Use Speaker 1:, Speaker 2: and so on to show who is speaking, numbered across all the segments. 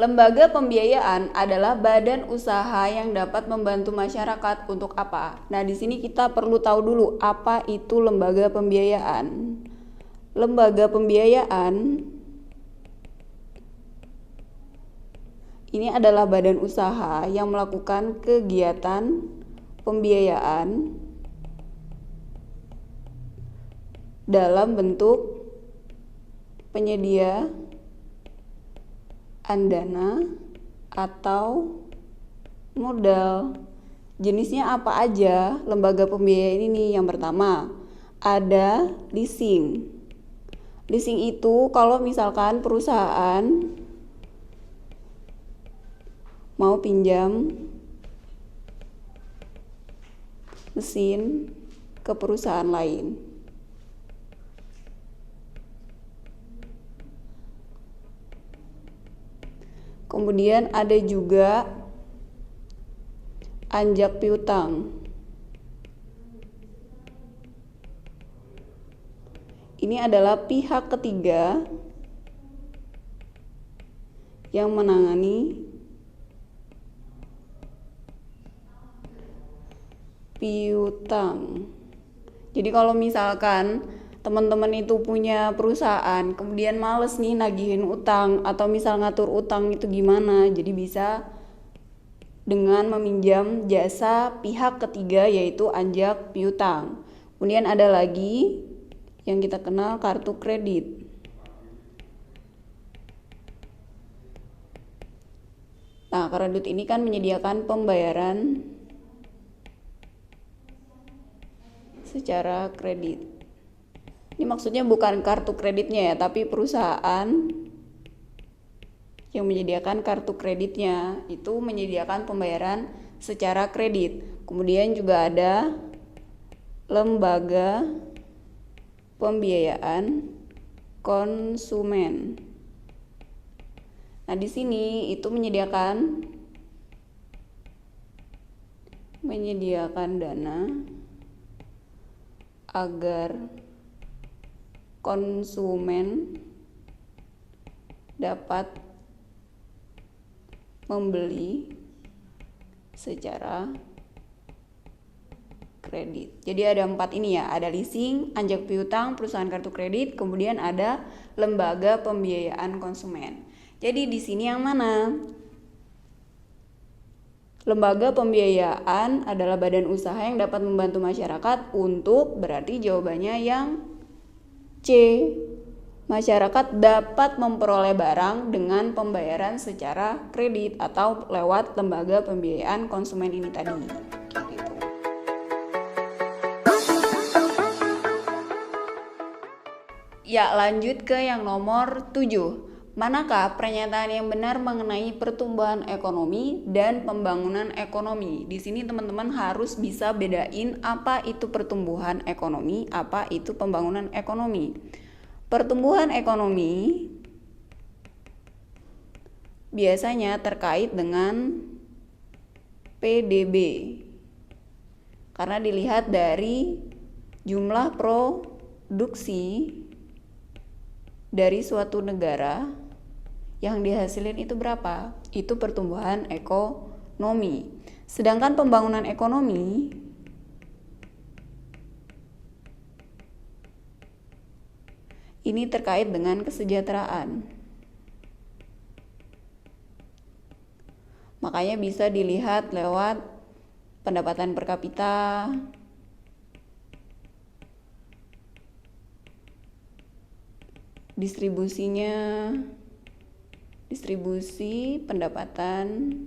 Speaker 1: Lembaga pembiayaan adalah badan usaha yang dapat membantu masyarakat untuk apa? Nah, di sini kita perlu tahu dulu apa itu lembaga pembiayaan. Lembaga pembiayaan ini adalah badan usaha yang melakukan kegiatan pembiayaan dalam bentuk penyediaan dana atau modal. Jenisnya apa aja lembaga pembiayaan ini? Yang pertama, ada leasing. Leasing itu kalau misalkan perusahaan mau pinjam mesin ke perusahaan lain. Kemudian ada juga anjak piutang. Ini adalah pihak ketiga yang menangani piutang. Jadi kalau misalkan teman-teman itu punya perusahaan, kemudian males nih nagihin utang atau misal ngatur utang itu gimana, jadi bisa dengan meminjam jasa pihak ketiga yaitu anjak piutang. Kemudian ada lagi yang kita kenal kartu kredit. Nah, kredit ini kan menyediakan pembayaran secara kredit. Ini maksudnya bukan kartu kreditnya ya, tapi perusahaan yang menyediakan kartu kreditnya itu menyediakan pembayaran secara kredit. Kemudian juga ada lembaga pembiayaan konsumen. Nah, di sini itu menyediakan dana agar konsumen dapat membeli secara kredit. Jadi ada 4 ini ya, ada leasing, anjak piutang, perusahaan kartu kredit, kemudian ada lembaga pembiayaan konsumen. Jadi di sini yang mana? Lembaga pembiayaan adalah badan usaha yang dapat membantu masyarakat untuk, berarti jawabannya yang C. Masyarakat dapat memperoleh barang dengan pembayaran secara kredit atau lewat lembaga pembiayaan konsumen ini tadi. Gitu. Ya, lanjut ke yang nomor 7. Manakah pernyataan yang benar mengenai pertumbuhan ekonomi dan pembangunan ekonomi? Di sini teman-teman harus bisa bedain apa itu pertumbuhan ekonomi, apa itu pembangunan ekonomi. Pertumbuhan ekonomi biasanya terkait dengan PDB. Karena dilihat dari jumlah produksi dari suatu negara yang dihasilin itu berapa? Itu pertumbuhan ekonomi. Sedangkan pembangunan ekonomi ini terkait dengan kesejahteraan. Makanya bisa dilihat lewat pendapatan per kapita, distribusi pendapatan,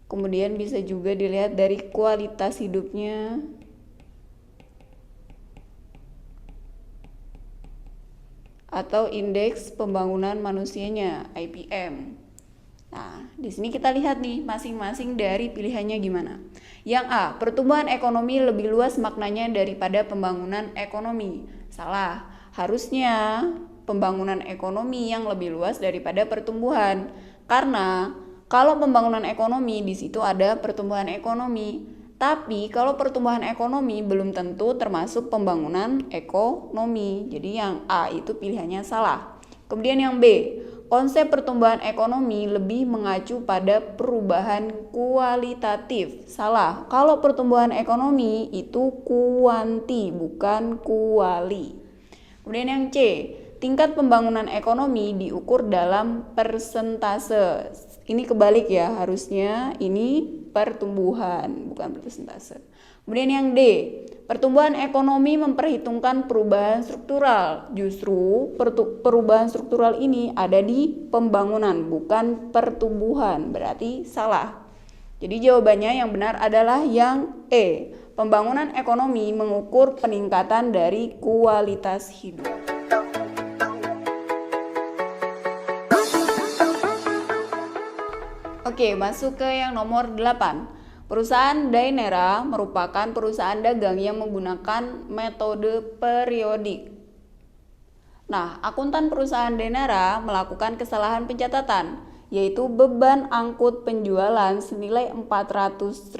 Speaker 1: kemudian bisa juga dilihat dari kualitas hidupnya, atau indeks pembangunan manusianya IPM. Nah, di sini kita lihat nih masing-masing dari pilihannya gimana. Yang A, pertumbuhan ekonomi lebih luas maknanya daripada pembangunan ekonomi. Salah. Harusnya pembangunan ekonomi yang lebih luas daripada pertumbuhan. Karena kalau pembangunan ekonomi di situ ada pertumbuhan ekonomi. Tapi kalau pertumbuhan ekonomi belum tentu termasuk pembangunan ekonomi. Jadi yang A itu pilihannya salah. Kemudian yang B, konsep pertumbuhan ekonomi lebih mengacu pada perubahan kualitatif. Salah, kalau pertumbuhan ekonomi itu kuanti, bukan kuali. Kemudian yang C, tingkat pembangunan ekonomi diukur dalam persentase. Ini kebalik ya, harusnya ini pertumbuhan, bukan persentase. Kemudian yang D, pertumbuhan ekonomi memperhitungkan perubahan struktural. Justru perubahan struktural ini ada di pembangunan, bukan pertumbuhan. Berarti salah. Jadi jawabannya yang benar adalah yang E. Pembangunan ekonomi mengukur peningkatan dari kualitas hidup. Oke, masuk ke yang nomor 8. Perusahaan Dainera merupakan perusahaan dagang yang menggunakan metode periodik. Nah, akuntan perusahaan Dainera melakukan kesalahan pencatatan, yaitu beban angkut penjualan senilai 400.000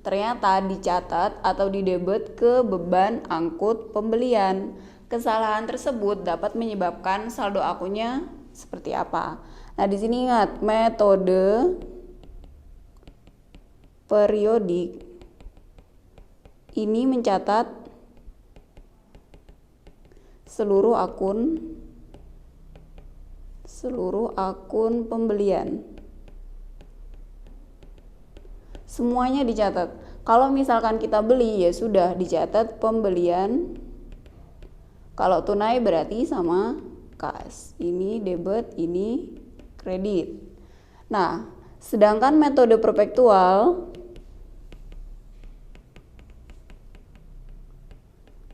Speaker 1: ternyata dicatat atau didebet ke beban angkut pembelian. Kesalahan tersebut dapat menyebabkan saldo akunnya seperti apa? Nah, di sini ingat metode periodik ini mencatat seluruh akun pembelian. Semuanya dicatat. Kalau misalkan kita beli ya sudah dicatat pembelian. Kalau tunai berarti sama kas. Ini debit, ini kredit. Nah, sedangkan metode perpetual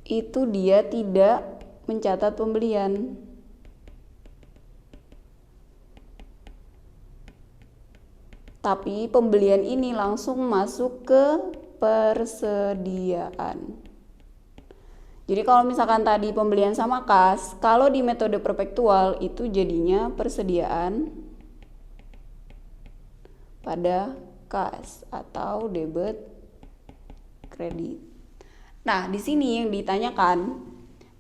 Speaker 1: itu dia tidak mencatat pembelian. Tapi pembelian ini langsung masuk ke persediaan. Jadi kalau misalkan tadi pembelian sama kas, kalau di metode perpetual itu jadinya persediaan pada kas atau debit kredit. Nah, di sini yang ditanyakan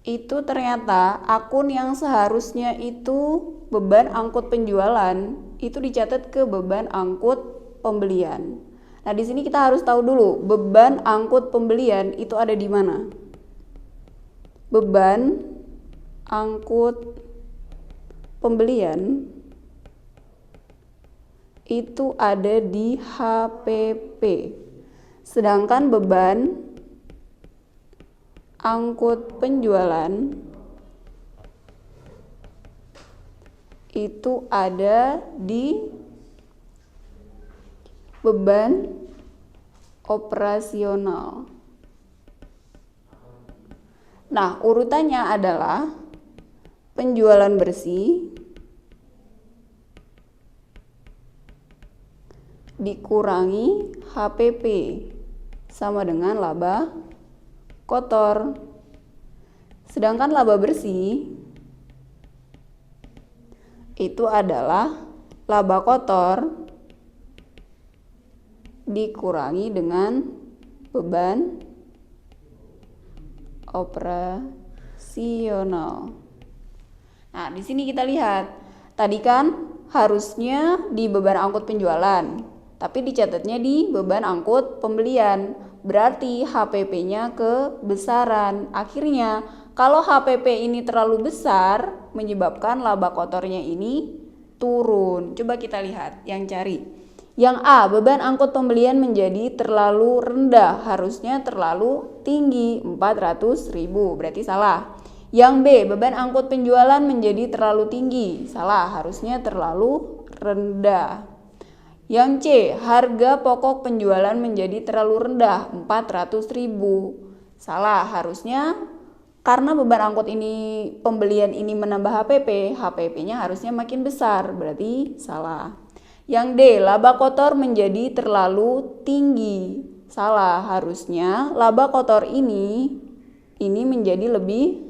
Speaker 1: itu ternyata akun yang seharusnya itu beban angkut penjualan itu dicatat ke beban angkut pembelian. Nah, di sini kita harus tahu dulu beban angkut pembelian itu ada di mana. Beban angkut pembelian itu ada di HPP. Sedangkan beban angkut penjualan itu ada di beban operasional. Nah, urutannya adalah penjualan bersih dikurangi HPP sama dengan laba kotor. Sedangkan laba bersih itu adalah laba kotor dikurangi dengan beban operasional. Nah, di sini kita lihat, tadi kan harusnya di beban angkut penjualan, tapi dicatatnya di beban angkut pembelian. Berarti HPP-nya kebesaran. Akhirnya, kalau HPP ini terlalu besar, menyebabkan laba kotornya ini turun. Coba kita lihat yang cari. Yang A, beban angkut pembelian menjadi terlalu rendah, harusnya terlalu tinggi, 400.000, berarti salah. Yang B, beban angkut penjualan menjadi terlalu tinggi, salah, harusnya terlalu rendah. Yang C, harga pokok penjualan menjadi terlalu rendah, 400.000, salah, harusnya karena beban angkut ini pembelian ini menambah HPP, HPP-nya harusnya makin besar, berarti salah. Yang D, laba kotor menjadi terlalu tinggi. Salah, harusnya laba kotor ini menjadi lebih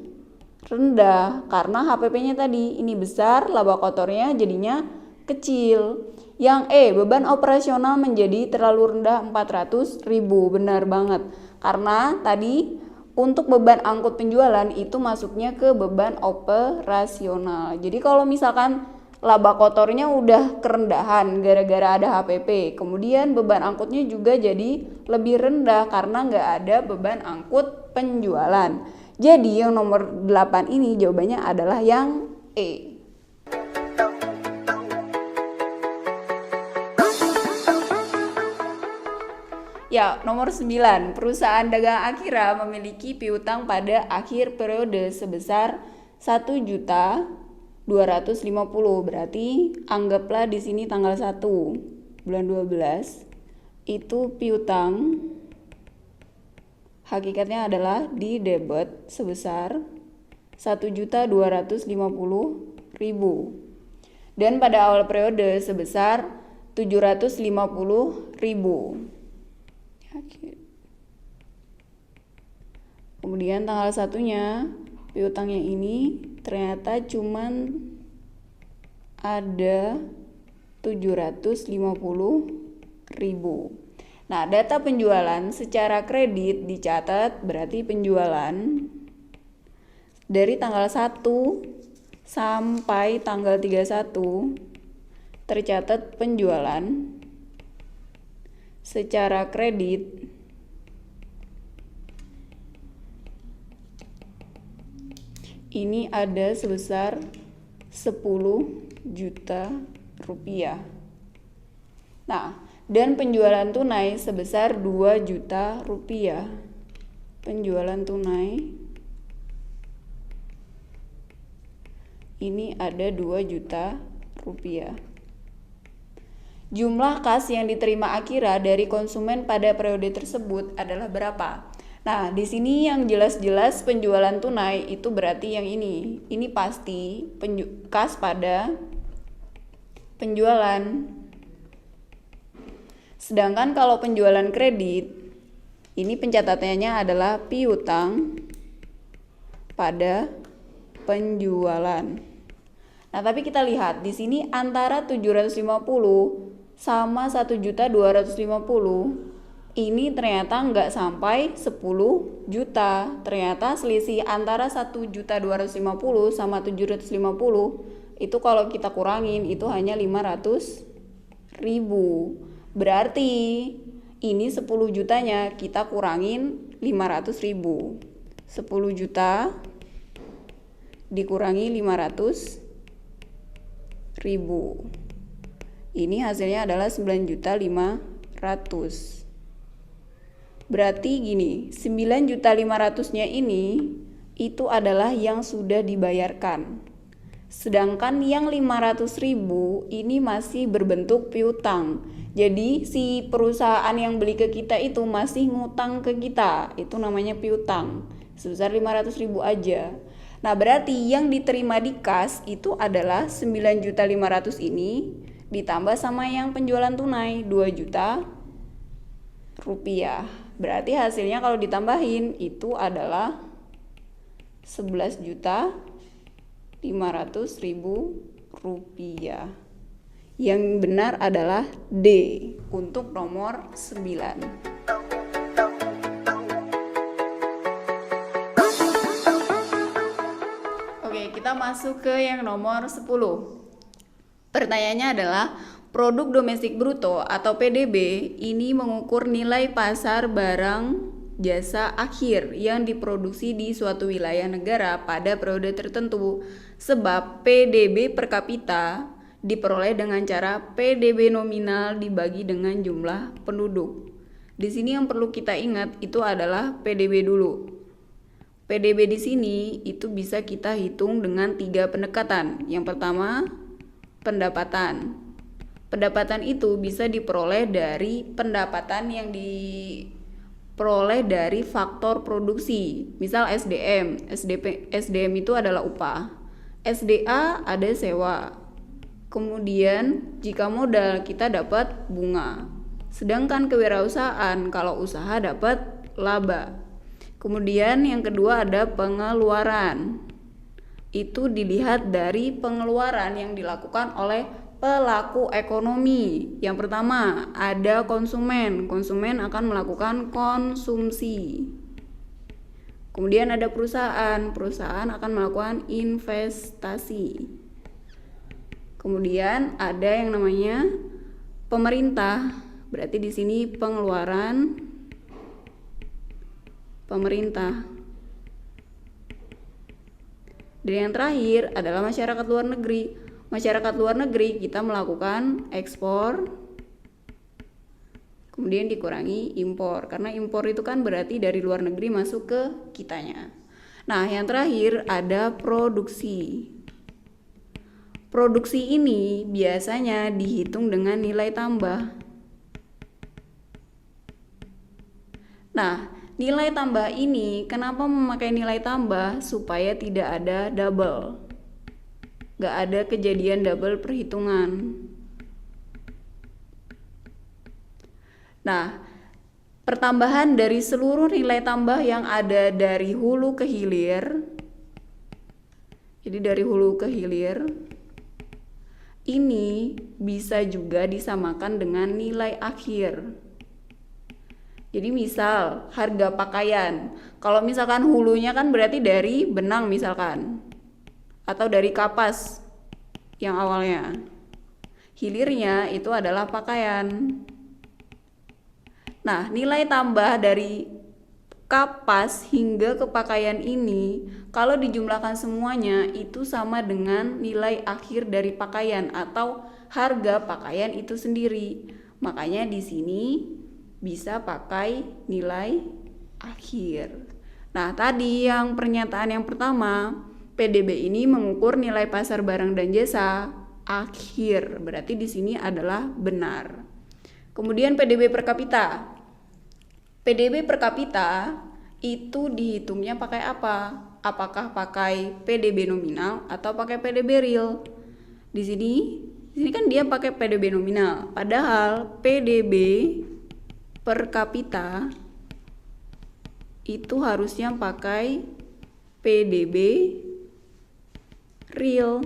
Speaker 1: rendah karena HPP-nya tadi ini besar, laba kotornya jadinya kecil. Yang E, beban operasional menjadi terlalu rendah 400.000. Benar banget. Karena tadi untuk beban angkut penjualan itu masuknya ke beban operasional. Jadi kalau misalkan laba kotornya udah kerendahan gara-gara ada HPP, kemudian beban angkutnya juga jadi lebih rendah karena nggak ada beban angkut penjualan. Jadi yang nomor 8 ini jawabannya adalah yang E. Ya, nomor 9. Perusahaan dagang Akira memiliki piutang pada akhir periode sebesar 1.250.000. Berarti anggaplah di sini tanggal 1 bulan 12 itu piutang hakikatnya adalah di debit sebesar 1.250.000 dan pada awal periode sebesar 750.000. Kemudian tanggal satunya piutangnya ini ternyata cuman ada 750.000. Nah, data penjualan secara kredit dicatat, berarti penjualan dari tanggal 1 sampai tanggal 31 tercatat penjualan secara kredit ini ada sebesar 10 juta rupiah. Nah, dan penjualan tunai sebesar 2 juta rupiah. Penjualan tunai ini ada 2 juta rupiah. Jumlah kas yang diterima Akira dari konsumen pada periode tersebut adalah berapa? Nah, di sini yang jelas-jelas penjualan tunai itu berarti yang ini. Ini pasti kas pada penjualan. Sedangkan kalau penjualan kredit, ini pencatatannya adalah piutang pada penjualan. Nah, tapi kita lihat di sini antara 750 sama 1.250 ini ternyata nggak sampai 10 juta. Ternyata selisih antara 1.250 sama 750 itu kalau kita kurangin itu hanya 500.000. Berarti ini 10 jutanya kita kurangin 500.000. 10 juta dikurangi 500.000. Ini hasilnya adalah 9.500.000. Berarti gini, 9.500.000-nya ini itu adalah yang sudah dibayarkan. Sedangkan yang 500.000 ini masih berbentuk piutang. Jadi si perusahaan yang beli ke kita itu masih ngutang ke kita. Itu namanya piutang. Sebesar 500.000 aja. Nah, berarti yang diterima di kas itu adalah 9.500.000 ini ditambah sama yang penjualan tunai 2 juta rupiah. Berarti hasilnya kalau ditambahin itu adalah 11.500.000 rupiah. Yang benar adalah D untuk nomor 9. Oke, kita masuk ke yang nomor 10. Pertanyaannya adalah produk domestik bruto atau PDB ini mengukur nilai pasar barang jasa akhir yang diproduksi di suatu wilayah negara pada periode tertentu. Sebab PDB per kapita diperoleh dengan cara PDB nominal dibagi dengan jumlah penduduk. Di sini yang perlu kita ingat itu adalah PDB dulu. PDB di sini itu bisa kita hitung dengan 3 pendekatan. Yang pertama, pendapatan. Pendapatan itu bisa diperoleh dari pendapatan yang diperoleh dari faktor produksi. Misal SDM, SDM itu adalah upah. SDA ada sewa. Kemudian jika modal kita dapat bunga. Sedangkan kewirausahaan kalau usaha dapat laba. Kemudian yang kedua ada pengeluaran. Itu dilihat dari pengeluaran yang dilakukan oleh pelaku ekonomi. Yang pertama ada konsumen. Konsumen akan melakukan konsumsi. Kemudian ada perusahaan akan melakukan investasi. Kemudian ada yang namanya pemerintah, berarti di sini pengeluaran pemerintah. Dan yang terakhir adalah masyarakat luar negeri. Masyarakat luar negeri kita melakukan ekspor, kemudian dikurangi impor, karena impor itu kan berarti dari luar negeri masuk ke kitanya. Nah, yang terakhir ada produksi. Produksi ini biasanya dihitung dengan nilai tambah. Nah, nilai tambah ini kenapa memakai nilai tambah? Supaya tidak ada double, gak ada kejadian double perhitungan. Nah, pertambahan dari seluruh nilai tambah yang ada dari hulu ke hilir, jadi dari hulu ke hilir, ini bisa juga disamakan dengan nilai akhir. Jadi misal harga pakaian, kalau misalkan hulunya kan berarti dari benang misalkan, atau dari kapas yang awalnya. Hilirnya itu adalah pakaian. Nah, nilai tambah dari kapas hingga ke pakaian ini, kalau dijumlahkan semuanya itu sama dengan nilai akhir dari pakaian atau harga pakaian itu sendiri. Makanya di sini bisa pakai nilai akhir. Nah, tadi yang pernyataan yang pertama, PDB ini mengukur nilai pasar barang dan jasa akhir. Berarti di sini adalah benar. Kemudian PDB per kapita. PDB per kapita itu dihitungnya pakai apa? Apakah pakai PDB nominal atau pakai PDB real? Di sini kan dia pakai PDB nominal. Padahal PDB per kapita itu harusnya pakai PDB real.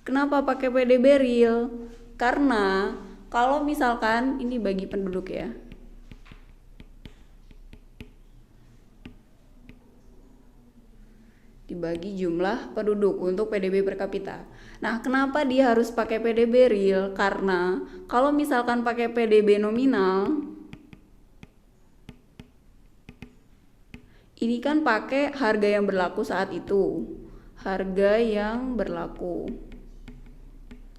Speaker 1: Kenapa pakai PDB real? Karena kalau misalkan ini bagi penduduk ya, dibagi jumlah penduduk untuk PDB per kapita. Nah, kenapa dia harus pakai PDB real? Karena kalau misalkan pakai PDB nominal, ini kan pakai harga yang berlaku saat itu, harga yang berlaku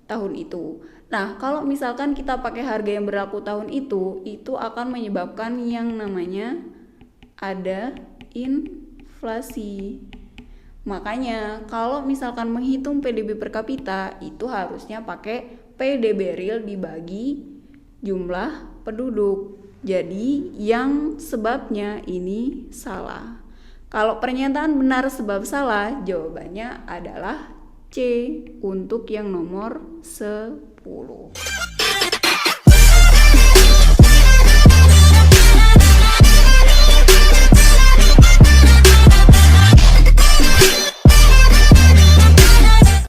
Speaker 1: tahun itu. Nah, kalau misalkan kita pakai harga yang berlaku tahun itu akan menyebabkan yang namanya ada inflasi. Makanya kalau misalkan menghitung PDB per kapita itu harusnya pakai PDB real dibagi jumlah penduduk. Jadi yang sebabnya ini salah. Kalau pernyataan benar sebab salah, jawabannya adalah C untuk yang nomor 10.